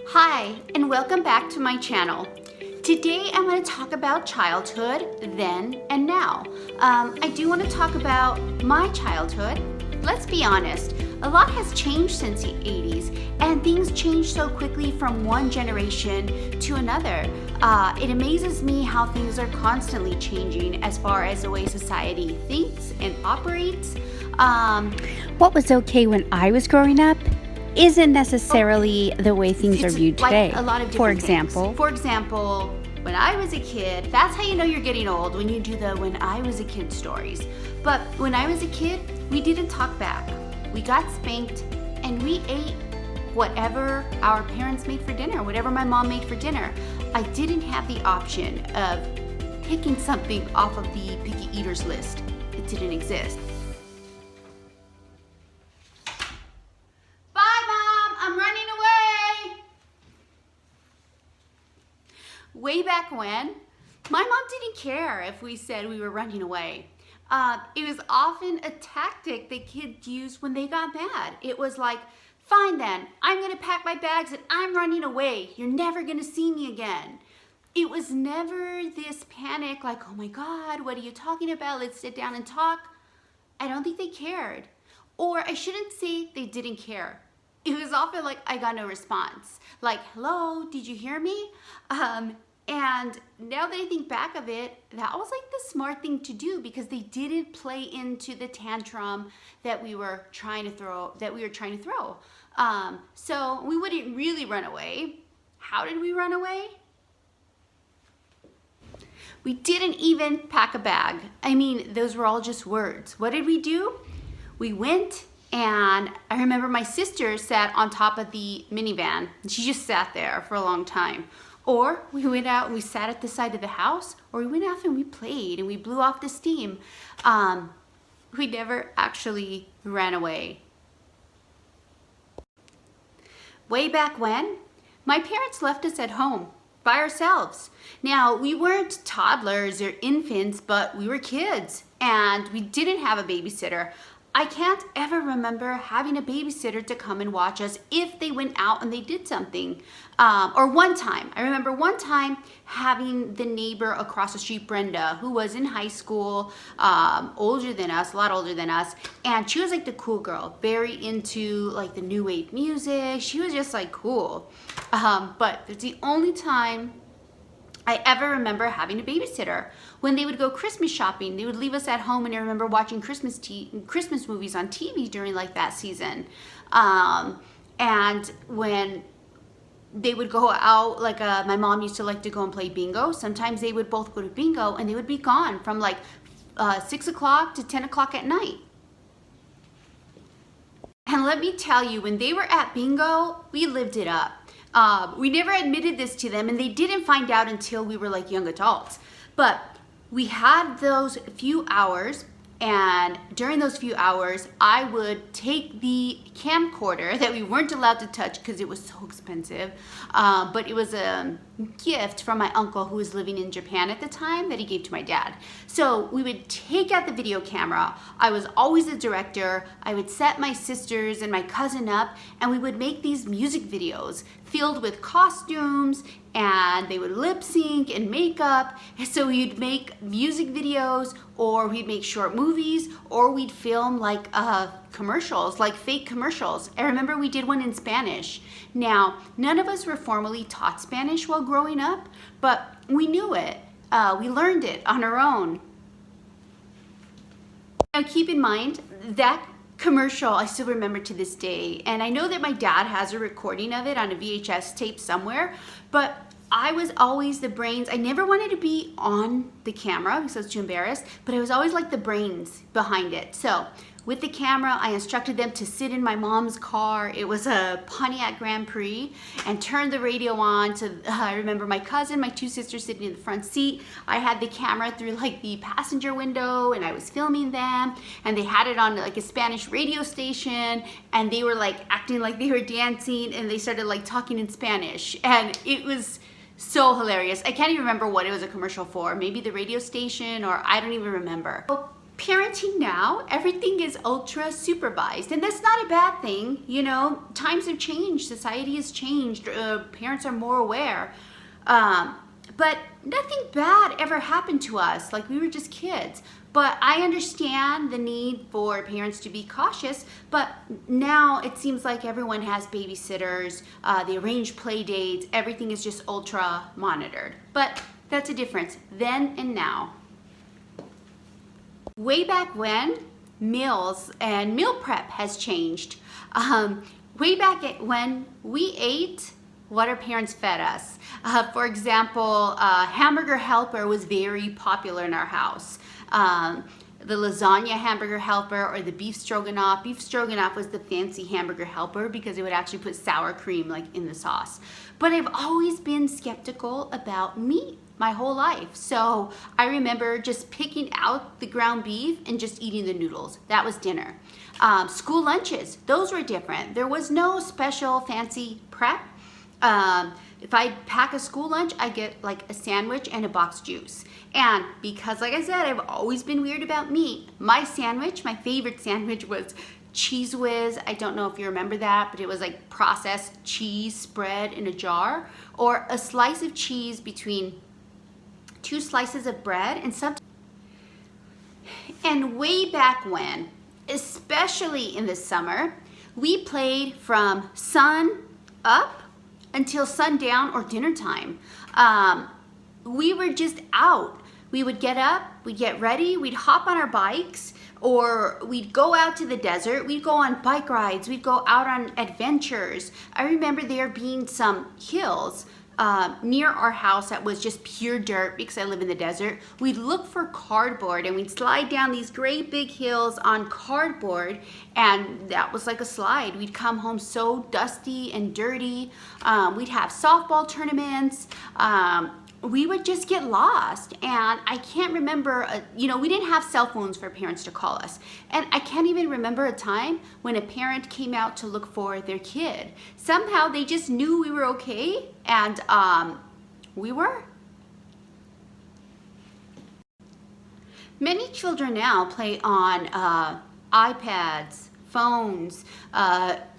Hi, and welcome back to my channel. Today I'm going to talk about childhood, then and now. I do want to talk about my childhood. Let's be honest, a lot has changed since the 80s, and things change so quickly from one generation to another. It amazes me how things are constantly changing as far as the way society thinks and operates. What was okay when I was growing up isn't necessarily the way things are viewed today. Like a lot of different things. For example, when I was a kid, that's how you know you're getting old, when you do the when I was a kid stories. But when I was a kid, we didn't talk back. We got spanked and we ate whatever our parents made for dinner, whatever my mom made for dinner. I didn't have the option of picking something off of the picky eaters list. It didn't exist. Way back when, my mom didn't care if we said we were running away. It was often a tactic that kids used when they got mad. It was like, fine then, I'm gonna pack my bags and I'm running away. You're never gonna see me again. It was never this panic like, oh my God, what are you talking about? Let's sit down and talk. I don't think they cared. Or I shouldn't say they didn't care. It was often like, I got no response. Like, hello, did you hear me? And now that I think back of it, that was like the smart thing to do because they didn't play into the tantrum that we were trying to throw. So we wouldn't really run away. How did we run away? We didn't even pack a bag. I mean, those were all just words. What did we do? We went, and I remember my sister sat on top of the minivan. She just sat there for a long time. Or we went out and we sat at the side of the house, or we went out and we played and we blew off the steam. We never actually ran away. Way back when, my parents left us at home by ourselves. Now, we weren't toddlers or infants, but we were kids and we didn't have a babysitter. I can't ever remember having a babysitter to come and watch us if they went out and they did something. Or one time, I remember one time having the neighbor across the street, Brenda, who was in high school, older than us, a lot older than us. And she was like the cool girl, very into like the new wave music. She was just like cool. But it's the only time I ever remember having a babysitter. When they would go Christmas shopping, they would leave us at home, and I remember watching Christmas movies on TV during like that season. And when they would go out, like my mom used to like to go and play bingo. Sometimes they would both go to bingo, and they would be gone from like 6 o'clock to 10 o'clock at night. And let me tell you, when they were at bingo, we lived it up. We never admitted this to them, and they didn't find out until we were like young adults. But we had those few hours, and during those few hours, I would take the camcorder that we weren't allowed to touch because it was so expensive, but it was a gift from my uncle who was living in Japan at the time that he gave to my dad. So we would take out the video camera. I was always the director. I would set my sisters and my cousin up, and we would make these music videos filled with costumes, and they would lip sync and makeup. So we'd make music videos, or we'd make short movies, or we'd film like commercials, like fake commercials. I remember we did one in Spanish. Now, none of us were formally taught Spanish while growing up, but we knew it. We learned it on our own. Now keep in mind that commercial I still remember to this day, and I know that my dad has a recording of it on a VHS tape somewhere, but I was always the brains. I never wanted to be on the camera because I was too embarrassed, but I was always like the brains behind it. So with the camera, I instructed them to sit in my mom's car. It was a Pontiac Grand Prix, and turn the radio on. So I remember my cousin, my two sisters sitting in the front seat. I had the camera through like the passenger window, and I was filming them, and they had it on like a Spanish radio station, and they were like acting like they were dancing, and they started like talking in Spanish, and it was so hilarious. I can't even remember what it was a commercial for. Maybe the radio station, or I don't even remember. Parenting now, everything is ultra supervised, and that's not a bad thing. You know, times have changed, society has changed, parents are more aware. But nothing bad ever happened to us, like we were just kids. But I understand the need for parents to be cautious, but now it seems like everyone has babysitters, they arrange play dates, everything is just ultra monitored. But that's a difference then and now. Way back when, meals and meal prep has changed. Way back when we ate what our parents fed us. For example, hamburger helper was very popular in our house. The lasagna hamburger helper or the beef stroganoff. Beef stroganoff was the fancy hamburger helper because it would actually put sour cream like in the sauce. But I've always been skeptical about meat my whole life. So I remember just picking out the ground beef and just eating the noodles. That was dinner. School lunches, those were different. There was no special fancy prep. If I pack a school lunch, I get like a sandwich and a boxed juice. And because, like I said, I've always been weird about meat, my sandwich, my favorite sandwich was Cheese Whiz. I don't know if you remember that, but it was like processed cheese spread in a jar, or a slice of cheese between 2 slices of bread and sometimes. And way back when, especially in the summer, we played from sun up until sundown or dinner time. We were just out. We would get up, we'd get ready, we'd hop on our bikes, or we'd go out to the desert, we'd go on bike rides, we'd go out on adventures. I remember there being some hills near our house that was just pure dirt because I live in the desert. We'd look for cardboard and we'd slide down these great big hills on cardboard, and that was like a slide. We'd come home so dusty and dirty. We'd have softball tournaments. We would just get lost, and I can't remember, we didn't have cell phones for parents to call us, and I can't even remember a time when a parent came out to look for their kid. Somehow they just knew we were okay, and we were. Many children now play on iPads, phones,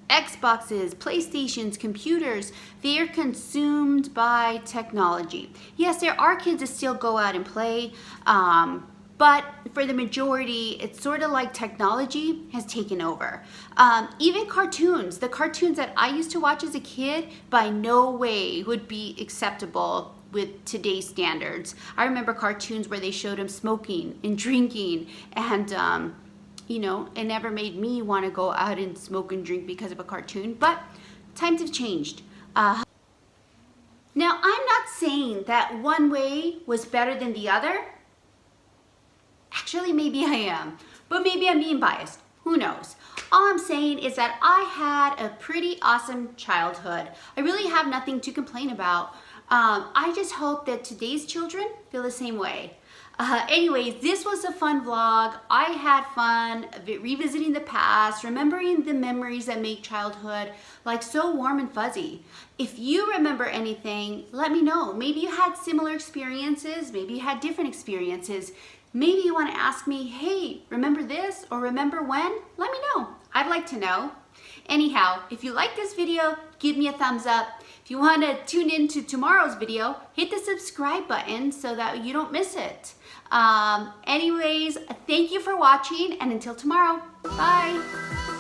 Xboxes, PlayStations, computers. They are consumed by technology. Yes, there are kids that still go out and play, but for the majority, it's sort of like technology has taken over. Even cartoons, the cartoons that I used to watch as a kid, by no way would be acceptable with today's standards. I remember cartoons where they showed them smoking and drinking, and it never made me want to go out and smoke and drink because of a cartoon, but times have changed. Now, I'm not saying that one way was better than the other. Actually, maybe I am, but maybe I'm being biased. Who knows? All I'm saying is that I had a pretty awesome childhood. I really have nothing to complain about. I just hope that today's children feel the same way. Anyways, this was a fun vlog. I had fun revisiting the past, remembering the memories that make childhood like so warm and fuzzy. If you remember anything, let me know. Maybe you had similar experiences, maybe you had different experiences. Maybe you want to ask me, hey, remember this or remember when? Let me know. I'd like to know. Anyhow, if you like this video, give me a thumbs up. If you want to tune in to tomorrow's video, hit the subscribe button so that you don't miss it. Anyways, thank you for watching, and until tomorrow, bye.